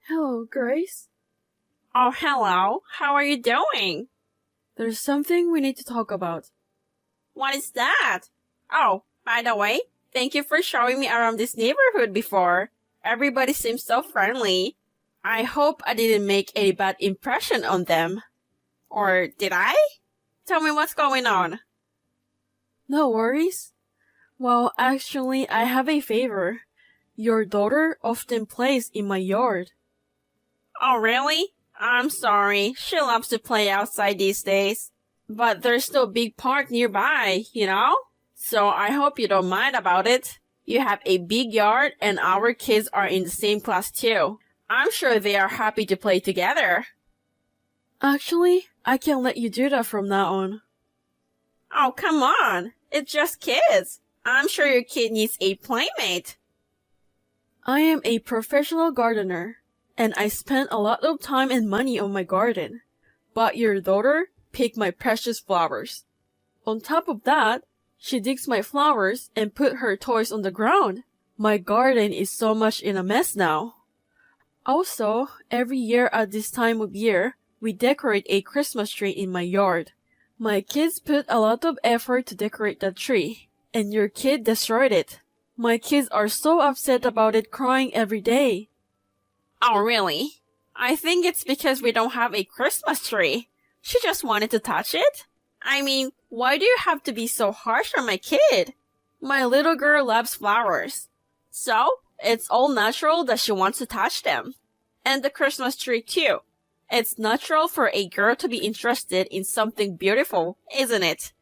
Hello, Grace. Oh, hello. How are you doing? There's something we need to talk about. What is that? Oh, by the way, thank you for showing me around this neighborhood before. Everybody seems so friendly. I hope I didn't make any bad impression on them. Or did I? Tell me what's going on. No worries. Well, actually, I have a favor. Your daughter often plays in my yard. Oh, really? I'm sorry. She loves to play outside these days. But there's no big park nearby, you know? So I hope you don't mind about it. You have a big yard and our kids are in the same class too. I'm sure they are happy to play together. Actually, I can let you do that from now on. Oh, come on. It's just kids. I'm sure your kid needs a playmate. I am a professional gardener, and I spend a lot of time and money on my garden. But your daughter picked my precious flowers. On top of that, she digs my flowers and put her toys on the ground. My garden is so much in a mess now. Also, every year at this time of year, we decorate a Christmas tree in my yard. My kids put a lot of effort to decorate that tree, and your kid destroyed it. My kids are so upset about it, crying every day. Oh, really? I think it's because we don't have a Christmas tree. She just wanted to touch it? I mean, why do you have to be so harsh on my kid? My little girl loves flowers. So, it's all natural that she wants to touch them. And the Christmas tree too. It's natural for a girl to be interested in something beautiful, isn't it?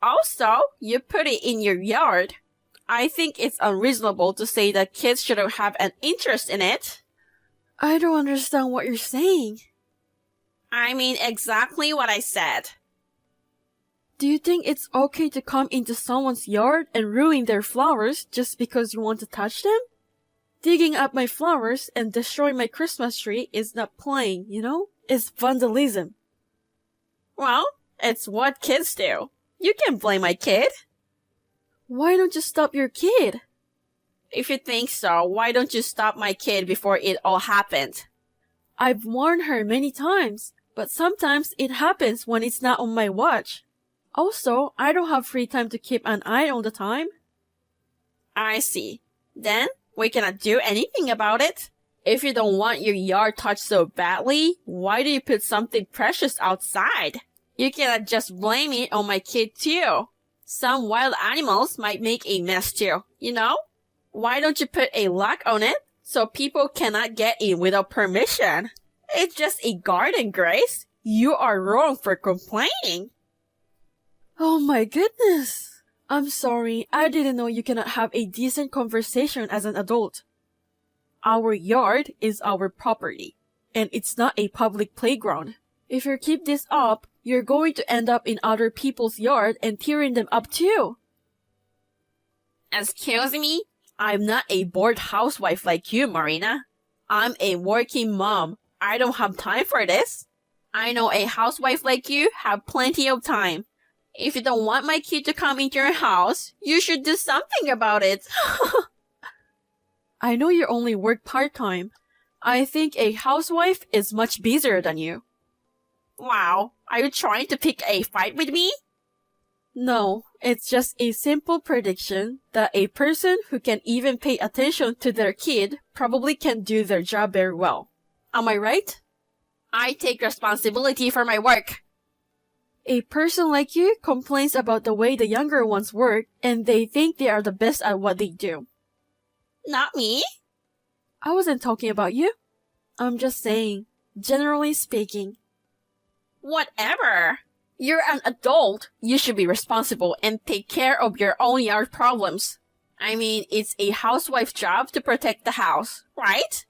Also, you put it in your yard. I think it's unreasonable to say that kids shouldn't have an interest in it. I don't understand what you're saying. I mean exactly what I said. Do you think it's okay to come into someone's yard and ruin their flowers just because you want to touch them? Digging up my flowers and destroying my Christmas tree is not playing, you know? It's vandalism. Well, it's what kids do. You can't blame my kid. Why don't you stop your kid? If you think so, why don't you stop my kid before it all happened? I've warned her many times, but sometimes it happens when it's not on my watch. Also, I don't have free time to keep an eye all the time. I see. Then, we cannot do anything about it. If you don't want your yard touched so badly, why do you put something precious outside? You cannot just blame it on my kid too. Some wild animals might make a mess too, you know? Why don't you put a lock on it so people cannot get in without permission? It's just a garden, Grace. You are wrong for complaining. Oh my goodness! I'm sorry, I didn't know you cannot have a decent conversation as an adult. Our yard is our property, and it's not a public playground. If you keep this up, you're going to end up in other people's yard and tearing them up too. Excuse me? I'm not a bored housewife like you, Marina. I'm a working mom. I don't have time for this. I know a housewife like you have plenty of time. If you don't want my kid to come into your house, you should do something about it. I know you only work part-time. I think a housewife is much busier than you. Wow, are you trying to pick a fight with me? No, it's just a simple prediction that a person who can even pay attention to their kid probably can do their job very well. Am I right? I take responsibility for my work. A person like you complains about the way the younger ones work and they think they are the best at what they do. Not me. I wasn't talking about you. I'm just saying, generally speaking. Whatever. You're an adult. You should be responsible and take care of your own yard problems. I mean, it's a housewife's job to protect the house, right?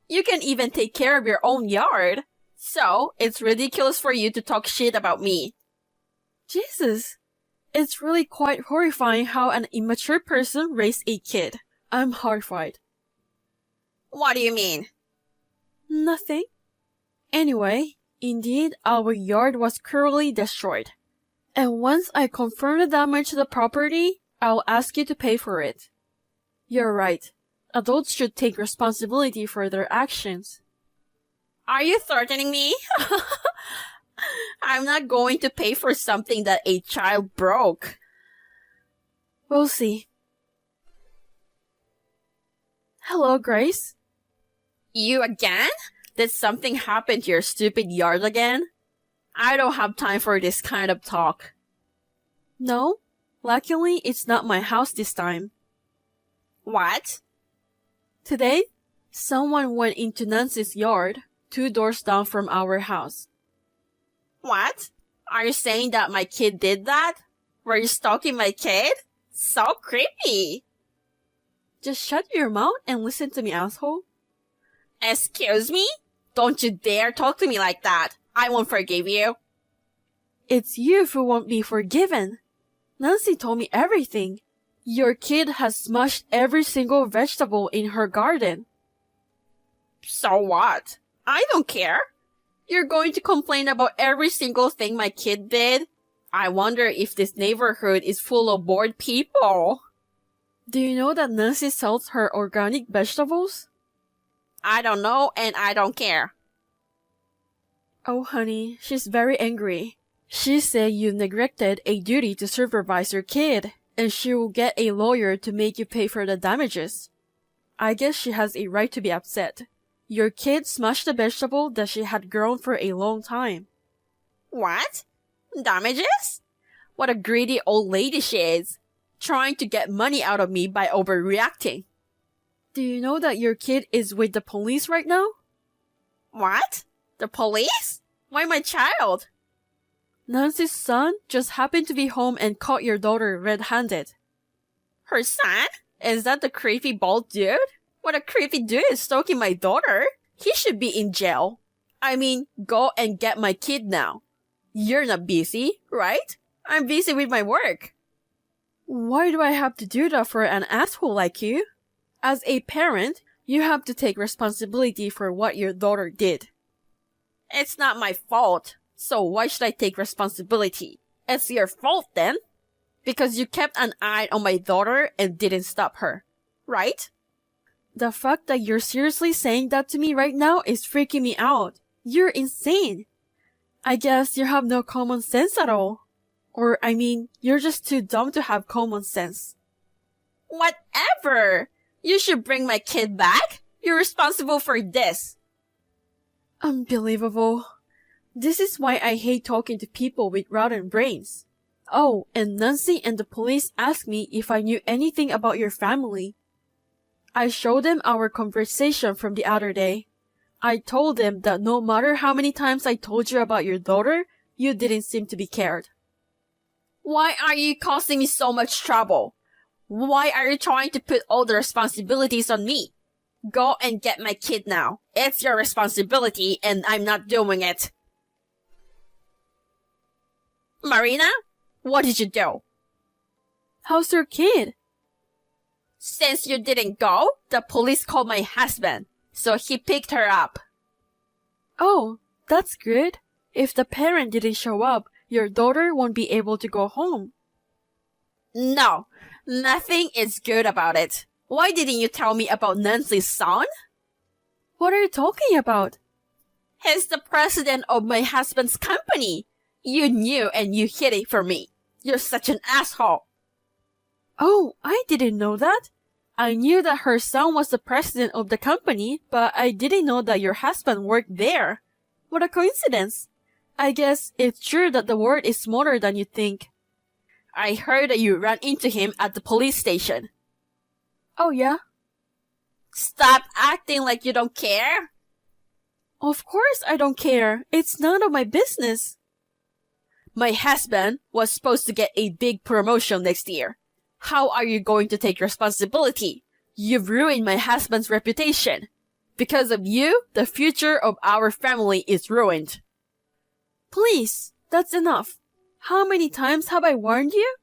You can even take care of your own yard. So, it's ridiculous for you to talk shit about me. Jesus, it's really quite horrifying how an immature person raised a kid. I'm horrified. What do you mean? Nothing. Anyway, indeed, our yard was cruelly destroyed. And once I confirm the damage to the property, I'll ask you to pay for it. You're right. Adults should take responsibility for their actions. Are you threatening me? I'm not going to pay for something that a child broke. We'll see. Hello, Grace. You again? Did something happen to your stupid yard again? I don't have time for this kind of talk. No, luckily it's not my house this time. What? Today, someone went into Nancy's yard, 2 doors down from our house. What? Are you saying that my kid did that? Were you stalking my kid? So creepy. Just shut your mouth and listen to me, asshole. Excuse me? Don't you dare talk to me like that. I won't forgive you. It's you who won't be forgiven. Nancy told me everything. Your kid has smashed every single vegetable in her garden. So what? I don't care. You're going to complain about every single thing my kid did? I wonder if this neighborhood is full of bored people. Do you know that Nancy sells her organic vegetables? I don't know and I don't care. Oh, honey, she's very angry. She said you neglected a duty to supervise your kid, and she will get a lawyer to make you pay for the damages. I guess she has a right to be upset. Your kid smashed a vegetable that she had grown for a long time. What? Damages? What a greedy old lady she is, trying to get money out of me by overreacting. Do you know that your kid is with the police right now? What? The police? Why my child? Nancy's son just happened to be home and caught your daughter red-handed. Her son? Is that the creepy bald dude? What a creepy dude is stalking my daughter. He should be in jail. I mean, go and get my kid now. You're not busy, right? I'm busy with my work. Why do I have to do that for an asshole like you? As a parent, you have to take responsibility for what your daughter did. It's not my fault, so why should I take responsibility? It's your fault then. Because you kept an eye on my daughter and didn't stop her, right? The fact that you're seriously saying that to me right now is freaking me out. You're insane. I guess you have no common sense at all. Or, I mean, you're just too dumb to have common sense. Whatever! You should bring my kid back. You're responsible for this. Unbelievable. This is why I hate talking to people with rotten brains. Oh, and Nancy and the police asked me if I knew anything about your family. I showed them our conversation from the other day. I told them that no matter how many times I told you about your daughter, you didn't seem to be cared. Why are you causing me so much trouble? Why are you trying to put all the responsibilities on me? Go and get my kid now. It's your responsibility and I'm not doing it. Marina, what did you do? How's your kid? Since you didn't go, the police called my husband, so he picked her up. Oh, that's good. If the parent didn't show up, your daughter won't be able to go home. No, nothing is good about it. Why didn't you tell me about Nancy's son? What are you talking about? He's the president of my husband's company. You knew and you hid it from me. You're such an asshole. Oh, I didn't know that. I knew that her son was the president of the company, but I didn't know that your husband worked there. What a coincidence. I guess it's true that the world is smaller than you think. I heard that you ran into him at the police station. Oh yeah? Stop acting like you don't care. Of course I don't care. It's none of my business. My husband was supposed to get a big promotion next year. How are you going to take responsibility? You've ruined my husband's reputation. Because of you, the future of our family is ruined. Please, that's enough. How many times have I warned you?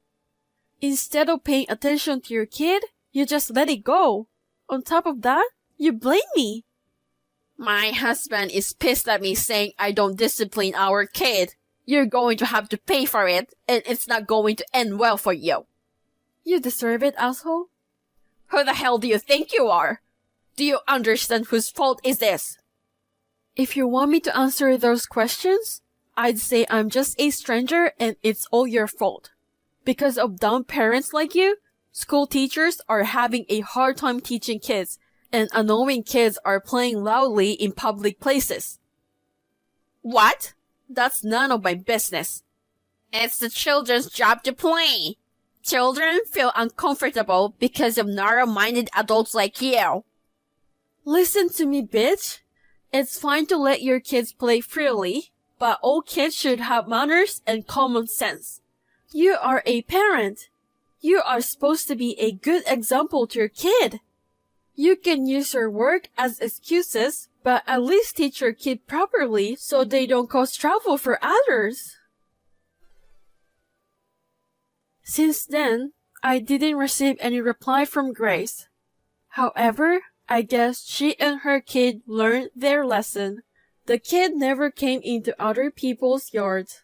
Instead of paying attention to your kid, you just let it go. On top of that, you blame me. My husband is pissed at me saying I don't discipline our kid. You're going to have to pay for it, and it's not going to end well for you. You deserve it, asshole. Who the hell do you think you are? Do you understand whose fault is this? If you want me to answer those questions, I'd say I'm just a stranger and it's all your fault. Because of dumb parents like you, school teachers are having a hard time teaching kids, and annoying kids are playing loudly in public places. What? That's none of my business. It's the children's job to play. Children feel uncomfortable because of narrow-minded adults like you. Listen to me, bitch. It's fine to let your kids play freely, but all kids should have manners and common sense. You are a parent. You are supposed to be a good example to your kid. You can use your work as excuses, but at least teach your kid properly so they don't cause trouble for others. Since then, I didn't receive any reply from Grace. However, I guess she and her kid learned their lesson. The kid never came into other people's yards.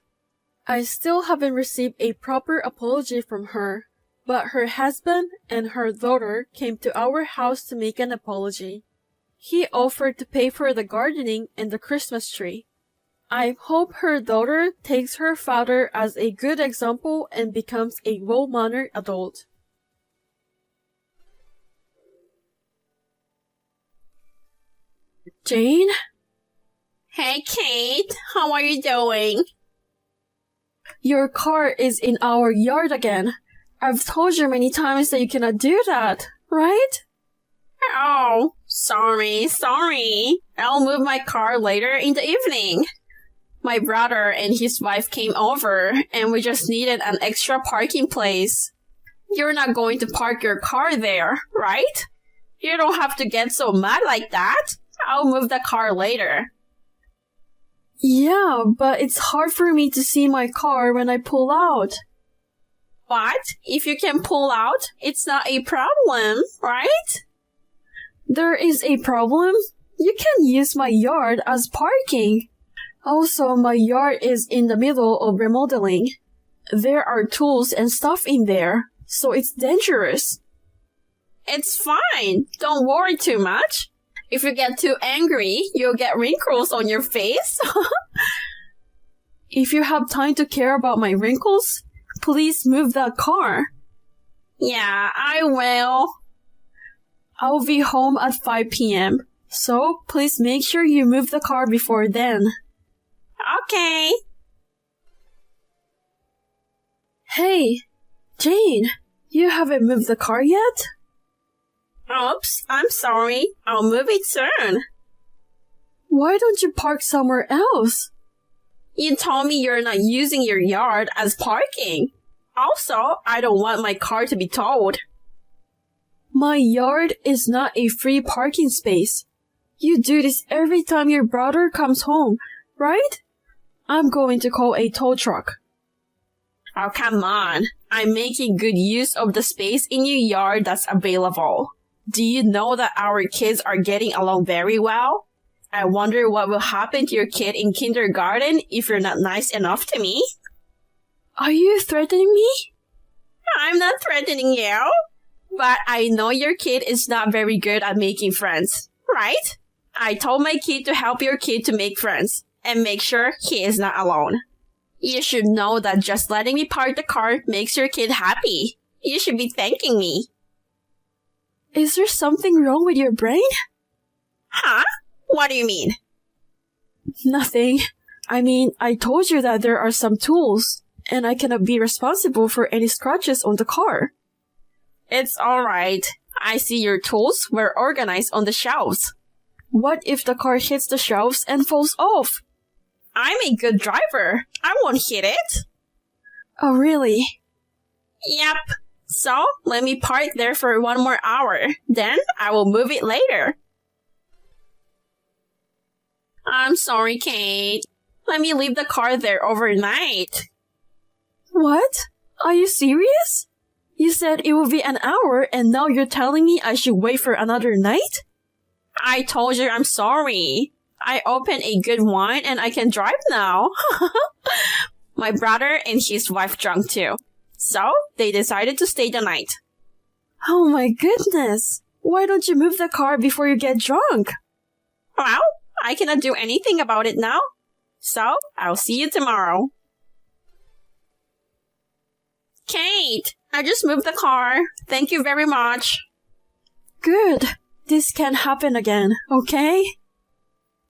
I still haven't received a proper apology from her, but her husband and her daughter came to our house to make an apology. He offered to pay for the gardening and the Christmas tree. I hope her daughter takes her father as a good example and becomes a well-mannered adult. Jane? Hey, Kate. How are you doing? Your car is in our yard again. I've told you many times that you cannot do that, right? Oh, sorry. I'll move my car later in the evening. My brother and his wife came over, and we just needed an extra parking place. You're not going to park your car there, right? You don't have to get so mad like that. I'll move the car later. Yeah, but it's hard for me to see my car when I pull out. What? If you can pull out, it's not a problem, right? There is a problem. You can use my yard as parking. Also, my yard is in the middle of remodeling. There are tools and stuff in there, so it's dangerous. It's fine. Don't worry too much. If you get too angry, you'll get wrinkles on your face. If you have time to care about my wrinkles, please move that car. Yeah, I will. I'll be home at 5 p.m., so please make sure you move the car before then. Okay. Hey, Jane, you haven't moved the car yet? Oops, I'm sorry. I'll move it soon. Why don't you park somewhere else? You told me you're not using your yard as parking. Also, I don't want my car to be towed. My yard is not a free parking space. You do this every time your brother comes home, right? I'm going to call a tow truck. Oh, come on. I'm making good use of the space in your yard that's available. Do you know that our kids are getting along very well? I wonder what will happen to your kid in kindergarten if you're not nice enough to me. Are you threatening me? I'm not threatening you, but I know your kid is not very good at making friends, right? I told my kid to help your kid to make friends and make sure he is not alone. You should know that just letting me park the car makes your kid happy. You should be thanking me. Is there something wrong with your brain? Huh? What do you mean? Nothing. I mean, I told you that there are some tools, and I cannot be responsible for any scratches on the car. It's alright. I see your tools were organized on the shelves. What if the car hits the shelves and falls off? I'm a good driver. I won't hit it. Oh, really? Yep. So, let me park there for 1 more hour. Then, I will move it later. I'm sorry, Kate. Let me leave the car there overnight. What? Are you serious? You said it would be an hour and now you're telling me I should wait for another night? I told you I'm sorry. I opened a good wine and I can drive now. My brother and his wife drunk too. So, they decided to stay the night. Oh my goodness. Why don't you move the car before you get drunk? Well, I cannot do anything about it now. So, I'll see you tomorrow. Kate, I just moved the car. Thank you very much. Good. This can't happen again, okay?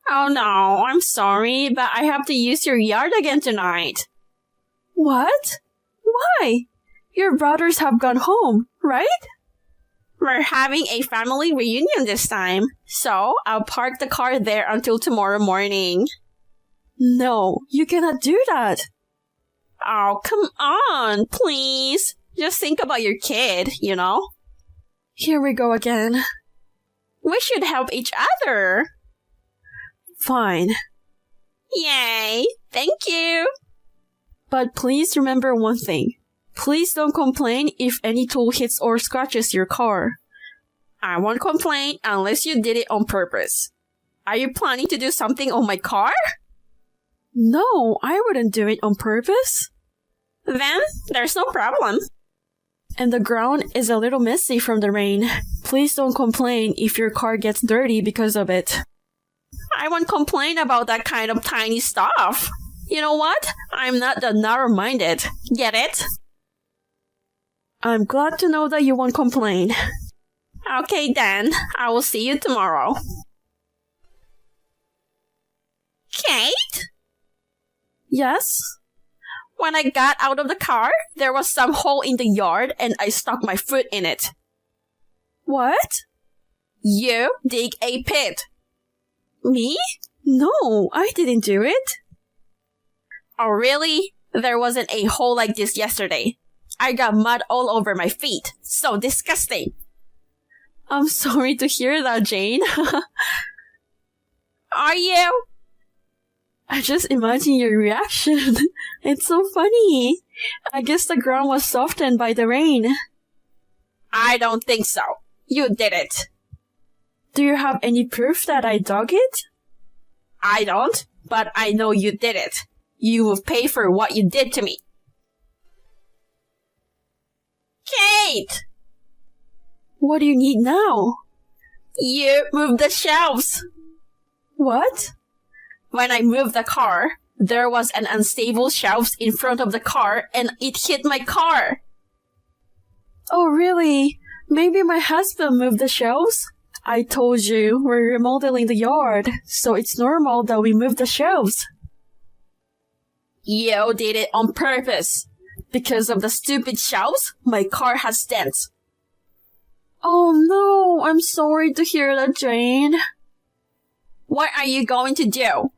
Oh no, I'm sorry, but I have to use your yard again tonight. What? Why? Your brothers have gone home, right? We're having a family reunion this time, so I'll park the car there until tomorrow morning. No, you cannot do that. Oh, come on, please. Just think about your kid, you know? Here we go again. We should help each other. Fine. Yay! Thank you! But please remember one thing. Please don't complain if any tool hits or scratches your car. I won't complain unless you did it on purpose. Are you planning to do something on my car? No, I wouldn't do it on purpose. Then, there's no problem. And the ground is a little messy from the rain. Please don't complain if your car gets dirty because of it. I won't complain about that kind of tiny stuff. You know what? I'm not that narrow-minded. Get it? I'm glad to know that you won't complain. Okay then, I will see you tomorrow. Kate? Yes? When I got out of the car, there was some hole in the yard and I stuck my foot in it. What? You dig a pit. Me? No, I didn't do it. Oh really? There wasn't a hole like this yesterday. I got mud all over my feet. So disgusting. I'm sorry to hear that, Jane. Are you? I just imagine your reaction. It's so funny. I guess the ground was softened by the rain. I don't think so. You did it. Do you have any proof that I dug it? I don't, but I know you did it. You will pay for what you did to me. Kate! What do you need now? You moved the shelves. What? When I moved the car, there was an unstable shelves in front of the car and it hit my car. Oh, really? Maybe my husband moved the shelves? I told you, we're remodeling the yard, so it's normal that we move the shelves. You did it on purpose. Because of the stupid shelves, my car has dents. Oh no, I'm sorry to hear that, Jane. What are you going to do?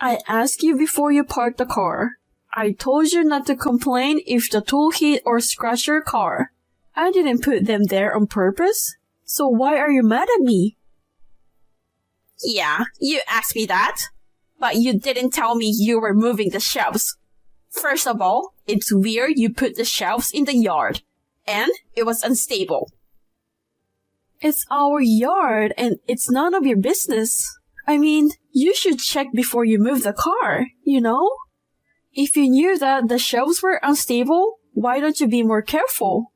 I asked you before you parked the car. I told you not to complain if the tool hit or scratched your car. I didn't put them there on purpose. So why are you mad at me? Yeah, you asked me that. But you didn't tell me you were moving the shelves. First of all, it's weird you put the shelves in the yard. And it was unstable. It's our yard and it's none of your business. I mean, you should check before you move the car, you know? If you knew that the shelves were unstable, why don't you be more careful?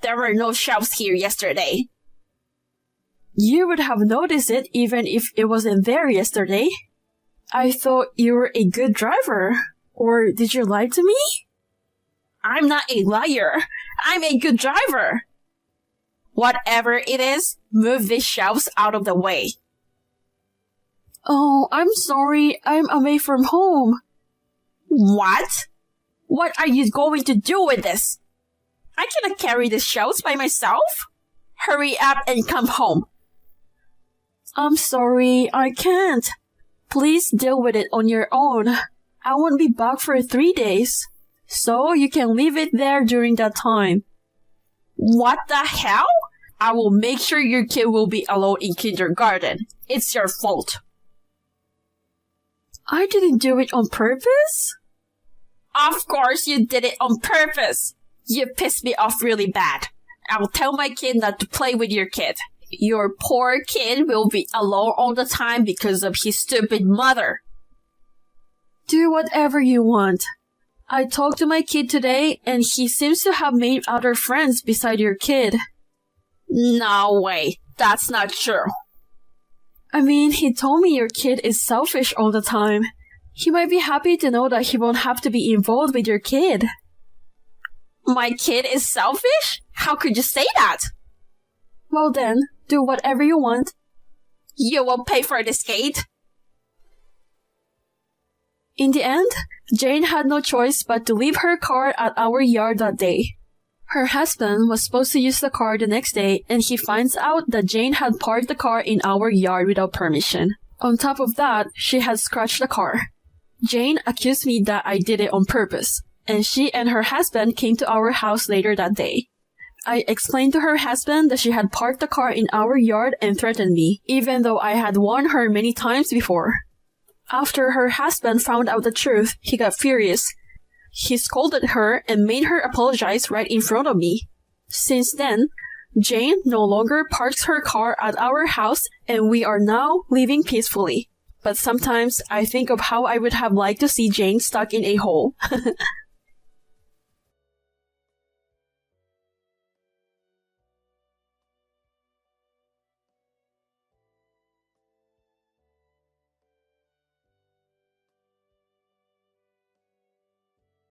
There were no shelves here yesterday. You would have noticed it even if it wasn't there yesterday. I thought you were a good driver. Or did you lie to me? I'm not a liar. I'm a good driver. Whatever it is, move these shelves out of the way. Oh, I'm sorry. I'm away from home. What? What are you going to do with this? I cannot carry these shelves by myself. Hurry up and come home. I'm sorry. I can't. Please deal with it on your own. I won't be back for 3 days. So you can leave it there during that time. What the hell? I will make sure your kid will be alone in kindergarten. It's your fault. I didn't do it on purpose? Of course you did it on purpose. You pissed me off really bad. I will tell my kid not to play with your kid. Your poor kid will be alone all the time because of his stupid mother. Do whatever you want. I talked to my kid today and he seems to have made other friends beside your kid. No way. That's not true. I mean, he told me your kid is selfish all the time. He might be happy to know that he won't have to be involved with your kid. My kid is selfish? How could you say that? Well then, do whatever you want. You will pay for the skate. In the end, Jane had no choice but to leave her car at our yard that day. Her husband was supposed to use the car the next day, and he finds out that Jane had parked the car in our yard without permission. On top of that, she had scratched the car. Jane accused me that I did it on purpose, and she and her husband came to our house later that day. I explained to her husband that she had parked the car in our yard and threatened me, even though I had warned her many times before. After her husband found out the truth, he got furious. He scolded her and made her apologize right in front of me. Since then, Jane no longer parks her car at our house, and we are now living peacefully. But sometimes I think of how I would have liked to see Jane stuck in a hole.